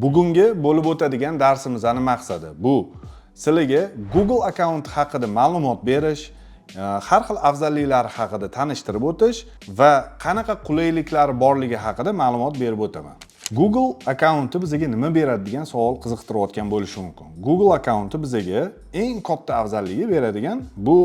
Bugungi bo'lib o'tadigan darsimizning maqsadi bu sizlarga Google account haqida ma'lumot berish, har xil afzalliklari haqida tanishtirib o'tish va qanaqa qulayliklari borligi haqida ma'lumot berib o'taman. Google accounti bizga nima beradi degan savol qiziqtirayotgan bo'lishi mumkin. Google accounti bizga eng katta afzalligi beradigan bu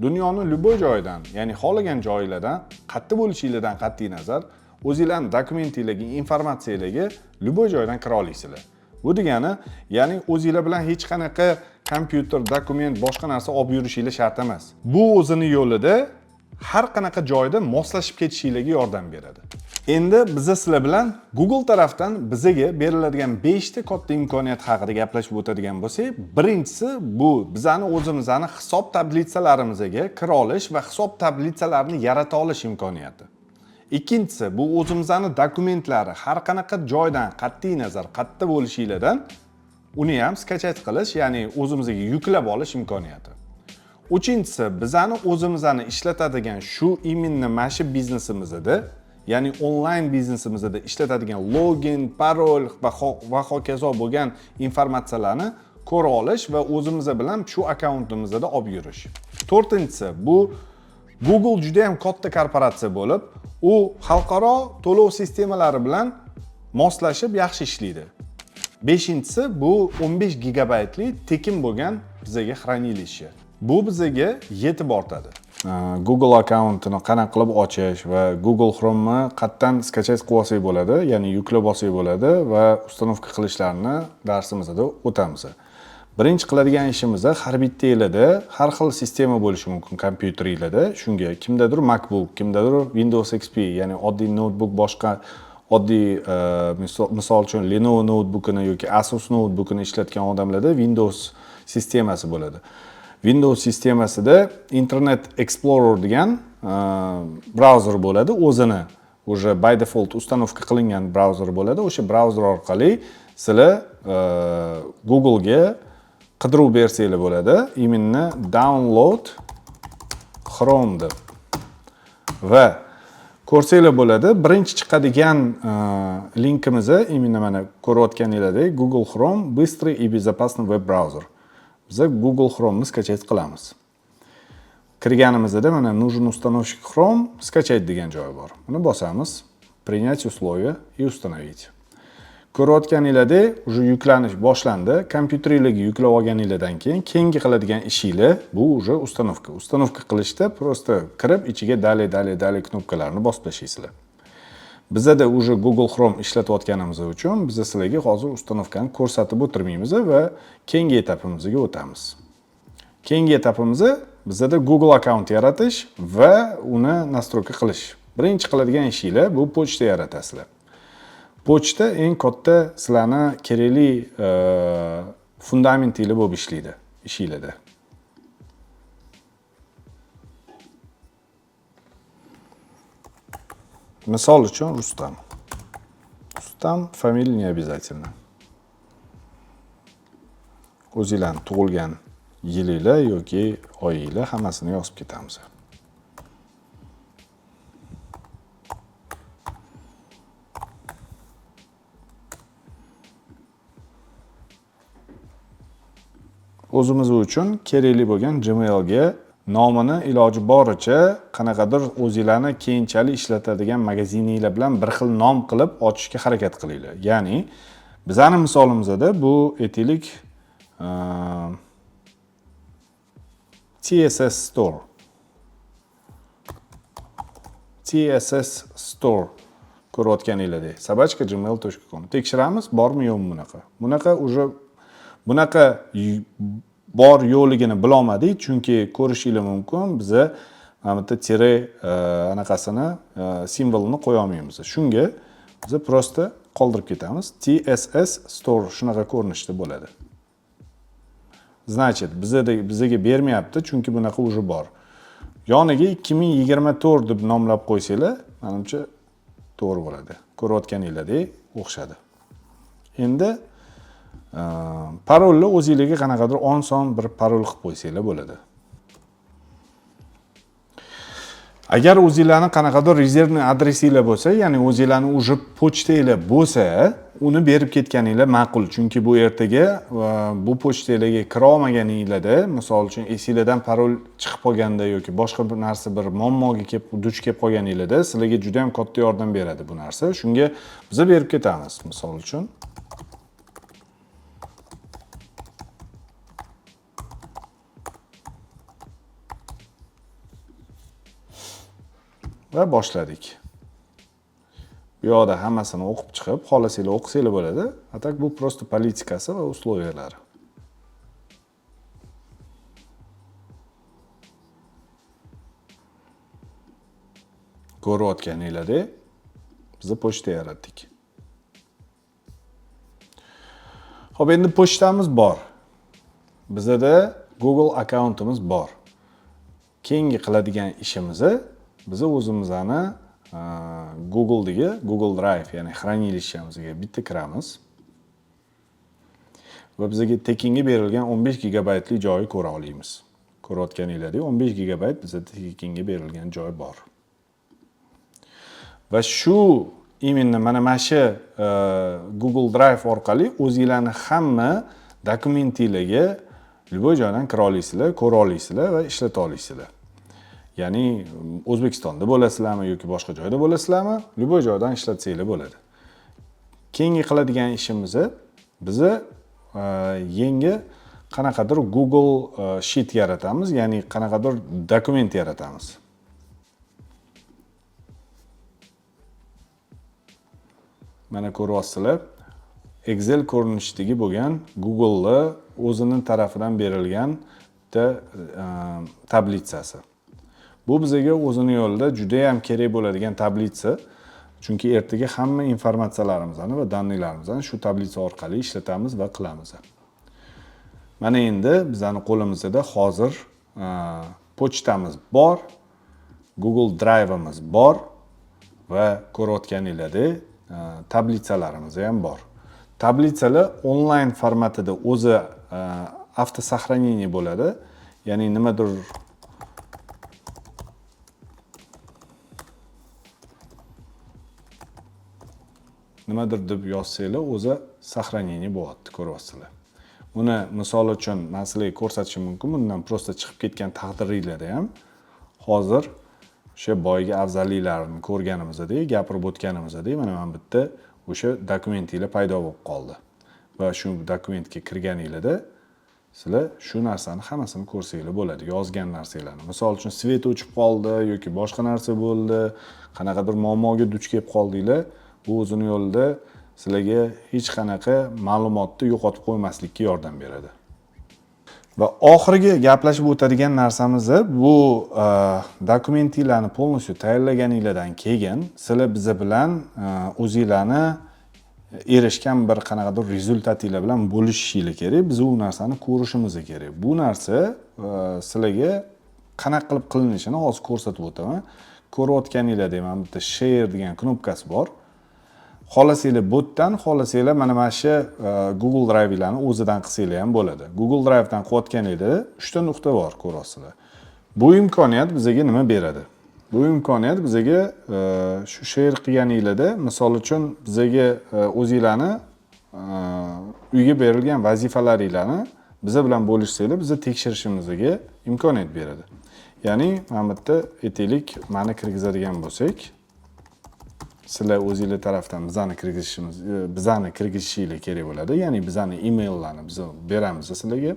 dunyoning любой joyidan, ya'ni xohlagan joylardan, qayerda bo'lishingizdan qat'iy nazar o'zingizlarning dokumentingizga, informatsiyangizga любой joydan kira olasizlar. Bu degani, ya'ni o'zingizlar bilan hech qanaqa kompyuter, dokument, boshqa narsa olib yurishingiz shart emas. Bu o'zini yo'lida har qanaqa joyda moslashib ketishingizga yordam beradi. Endi biz sizlar bilan Google tarafdan bizga beriladigan 5 ta katta imkoniyat haqida gaplashib o'tadigan bo'lsak, birinchisi bu bizani o'zimizning hisob tablitsalarimizga kira olish va hisob tablitsalarini yarata olish imkoniyati. Ikkinchisi bu o'zimizning dokumentlari har qanaqa joydan qat'iy nazar qayerda bo'lishingizdan uni ham skachat qilish, ya'ni o'zimizga yuklab olish imkoniyati. Uchinchisi bizani o'zimizni ishlatadigan shu imенно mana shu biznesimizda, ya'ni onlayn biznesimizda ishlatadigan login, parol va hokazo bo'lgan informatsiyalarni ko'ra olish va o'zimiz bilan shu akkauntimizda olib yurish. To'rtinchisi bu Google juda ham katta korporatsiya bo'lib, u xalqaro to'lov sistemalari bilan moslashib yaxshi ishlaydi. Beshinchisi bu 15 gigabaytli tekin bo'lgan bizga xranilishi. Bu bizga yetib ortadi. Google akkauntini qanaqa qilib ochish va Google Chrome'ni qayerdan skachat qilib olsak bo'ladi, ya'ni yuklab olsak bo'ladi va ustanovka qilishlarni darsimizda o'tamiz. Birinchi qiladigan ishimiz har bittangizda har xil sistema bo'lishi mumkin kompyuteringizda. Shunga kimdadir MacBook, kimdadir Windows XP, ya'ni oddiy notebook, boshqa oddiy misol uchun Lenovo notebookini yoki Asus notebookini ishlatgan odamlarda Windows sistemasi bo'ladi. Windows sistemasida Internet Explorer degan brauzer bo'ladi. O'zini уже by default ustanovka qilingan brauzer bo'ladi. O'sha brauzer orqali sizlar Google ga qidiruv bersanglar bo'ladi. Именно download Chrome deb. Va ko'rsanglar bo'ladi. Birinchi chiqadigan linkimizni именно mana ko'rayotganingizdek Google Chrome быстрый и безопасный веб-браузер. Biz Google Chrome'ni skachat qilamiz. Kirganimizda mana нужен установщик Chrome, skachat degan joy bor. Buni bosamiz. Принять условия и установить. Ko'rayotganingizdek, уже yuklanish boshlandi. Kompyuteringizga yuklab olganingizdan keyin keyingi qiladigan ishinglar bu уже установка. Установка qilishda просто kirib ichiga dali knopkalarini bosib tashlaysizlar. Bizda уже Google Chrome ishlatayotganimiz uchun biz sizlarga hozir ustanovkani ko'rsatib o'tirmaymiz va keyingi etapimizga o'tamiz. Keyingi etapimiz bizda Google account yaratish va uni nastroyka qilish. Birinchi qiladigan ishinglar bu pochta yaratasizlar. Pochta eng katta sizlarni kerakli fundamentinglar bo'lib ishlaydi ishinglarda. Misol uchun Rustam. Rustam familiya не обязательно. O'zingizlarning tug'ilgan yilinglar yoki oyinglar hammasini yozib ketamiz. O'zimiz uchun kerakli bo'lgan Gmail ga nomini iloji boricha qanaqadir o'zingizlarni keyinchalik ishlatadigan magazininglar bilan bir xil nom qilib ochishga harakat qilinglar. Ya'ni bizani misolimizda bu aytaylik TSS Store. TSS Store ko'rayotganingizdek sabachka@gmail.com. Tekshiramiz, bormi yo'qmi bunaqa. Bunaqa bor yo'qligini bilolmadik, chunki ko'rishingiz mumkin biza mana bu tire anaqasini simvolini qo'ya olmaymiz. Shunga biz prosta qoldirib ketamiz. TSS Store shunaqa ko'rinishda bo'ladi. Значит, bizga bermayapti, chunki bunaqa уже bor. Yoniga 2024 deb nomlab qo'ysanglar, menimcha to'g'ri bo'ladi. Ko'rayotganingizdek o'xshadi. Endi parolni o'zingizga qanaqadir oson bir parol qilib qo'ysanglar bo'ladi. Agar o'zingizlarning qanaqadir rezervniy adresinglar bo'lsa, ya'ni o'zingizlarning уже pochtanglar bo'lsa, uni berib ketganinglar ma'qul, chunki bu ertaga bu pochtalarga kira olmaganinglarda, misol uchun esingizdan parol chiqib qolganda yoki boshqa bir narsa bir muammoga duch kelib qolganinglarda sizlarga juda ham katta yordam beradi bu narsa. Shunga biz berib ketamiz, misol uchun. Va boshladik. Bu yoqda hammasini o'qib chiqib, xohlasanglar o'qisanglar bo'ladi. Atak bu prosta politikasi va usloviyalari. Ko'rayotganinglarda biz pochta yaratdik. Xo'p, endi pochtamiz bor. Bizda Google akkauntimiz bor. Keyingi qiladigan ishimiz biz o'zimizning Google Drive, ya'ni xranilishimizga bitta kiramiz. Va bizga tekinga berilgan 15 gigabaytli joyi ko'ra olamiz. Ko'rayotganinglardek 15 gigabayt bizda tekinga berilgan joy bor. Va shu именно mana shu Google Drive orqali o'zingizlarning hamma dokumentinglarga любой joydan kira olasizlar, ko'ra olasizlar va ishlata olasizlar. Ya'ni O'zbekistonda bo'lasizlarmi yoki boshqa joyda bo'lasizlarmi, любой joydan ishlatsanglar bo'ladi. Keyingi qiladigan ishimiz biz yangi qanaqadir Google Sheet yaratamiz, ya'ni qanaqadir dokument yaratamiz. Mana ko'ryapsizlar, Excel ko'rinishidagi bo'lgan Google'ning o'zining tarafidan berilgan tablitsasi. Bu bizga o'zining yo'lida juda ham kerak bo'ladigan tablitsa. Chunki ertaga hamma informatsiyalarimizni va daniylarimizni shu tablitsa orqali ishlatamiz va qilamiz. Mana endi bizning qo'limizda hozir pochtamiz bor, Google Drive'imiz bor va ko'rayotganinglardek tablitsalarimiz ham bor. Tablitsalar onlayn formatida o'zi avtosahranение bo'ladi. Ya'ni nimadir deb yozsanglar, o'zi сохранение bo'lyapti, ko'ryapsizlar. Uni misol uchun men sizlarga ko'rsatishim mumkin. Bundan prosta chiqib ketgan taqdiringlarda ham hozir o'sha boyagi afzalliklarni ko'rganimizdek, gapirib o'tganimizdek, mana men bitta o'sha dokumentinglar paydo bo'lib qoldi. Va shu dokumentga kirganinglarda sizlar shu narsani hammasini ko'rsanglar bo'ladi, yozgan narsalarni. Misol uchun svet o'chib qoldi yoki boshqa narsa bo'ldi, qanaqadir muammoga duch kelib qoldinglar, bu o'zining yo'lida sizlarga hech qanaqa ma'lumotni yo'qotib qo'ymaslikka yordam beradi. Va oxirgi gaplashib o'tadigan narsamiz bu dokumentinglarni polностью tayyorlaganinglardan keyin sizlar biz bilan o'zingizlarni erishgan bir qanaqadir rezultatinglar bilan bo'lishishinglar kerak. Biz u narsani ko'rishimiz kerak. Bu narsa sizlarga qanaqa qilib qilinishini hozir ko'rsatib o'taman. Ko'rayotganinglarda mana bitta share degan knopkasi bor. Xohlasanglar botdan, xohlasanglar mana shu Google Drive'larni o'zidan qilsanglar ham bo'ladi. Google Drive'dan qilayotganinglarda 3 ta nuqta bor, ko'rasizlar. Bu imkoniyat bizga nima beradi? Bu imkoniyat bizga shu share qilganinglarda, misol uchun bizga o'zingizlarni uyga berilgan vazifalaringizni biz bilan bo'lishsanglar, biz tekshirishimizga imkoniyat beradi. Ya'ni mana bu yerda aytaylik, meni kirgizadigan bo'lsak, sizlar o'zingizlar tarafdan bizani kirgizishinglar kerak bo'ladi. Ya'ni bizani emaillarni biz beramiz sizlarga.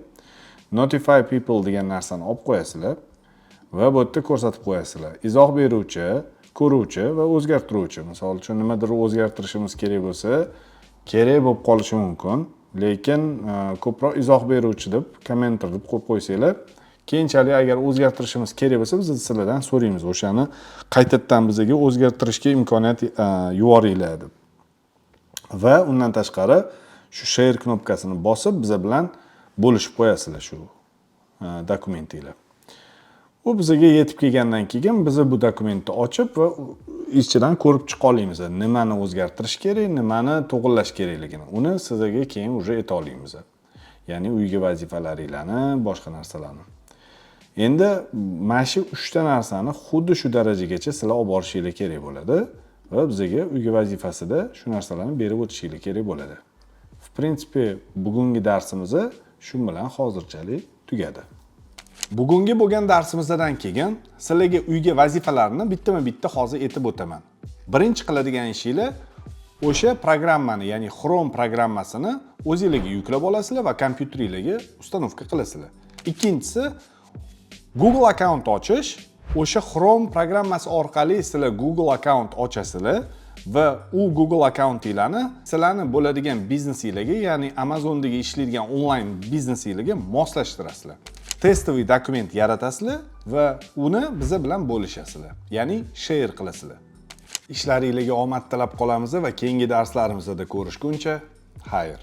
Notify people degan narsani olib qo'yasizlar va bu yerda ko'rsatib qo'yasizlar. Izoh beruvchi, ko'ruvchi va o'zgartiruvchi. Misol uchun nimadir o'zgartirishimiz kerak bo'lsa, kerak bo'lib qolishi mumkin, lekin ko'proq izoh beruvchi deb, kommenter deb qo'yib qo'ysanglar, keyinchalik agar o'zgartirishimiz kerak bo'lsa, biz sizlardan so'raymiz. O'shani qaytadan bizga o'zgartirishga imkoniyat yuboringlar deb. Va undan tashqari shu share knopkasini bosib biz bilan bo'lishib qo'yasizlar shu dokumentinglar. U bizga yetib kelgandan keyin biz bu dokumentni ochib va ichidan ko'rib chiqa olamiz. Nimani o'zgartirish kerak, nimani to'g'rilash kerakligini. Uni sizlarga keyin уже ayta olamiz. Ya'ni uyga vazifalaringizni, boshqa narsalarni. Endi mana shu 3 ta narsani xuddi shu darajagacha sizlar olib borishinglar kerak bo'ladi. va bizga uyga vazifasida shu narsalarni berib o'tishinglar kerak bo'ladi. В принципе, bugungi darsimiz shu bilan hozirchalik tugadi. Bugungi bo'lgan darsimizdan keyin sizlarga uyga vazifalarni bittama-bitta hozir aytib o'taman. Birinchi qiladigan ishinglar o'sha programmani, ya'ni Chrome programmasini o'zingizga yuklab olasizlar va kompyuteringizga ustanovka qilasizlar. Ikkinchisi, Google account ochish. O'sha Chrome programmasi orqali sizlar Google account ochasizlar va u Google accountinglarni sizlarning bo'ladigan biznesingizga, ya'ni Amazondagi ishlaydigan onlayn biznesingizga moslashtirasizlar. Testoviy dokument yaratasizlar va uni biz bilan bo'lishasizlar, ya'ni share qilasizlar. Ishlaringizga omad tilab qolamiz va keyingi darslarimizda ko'rishguncha, xayr.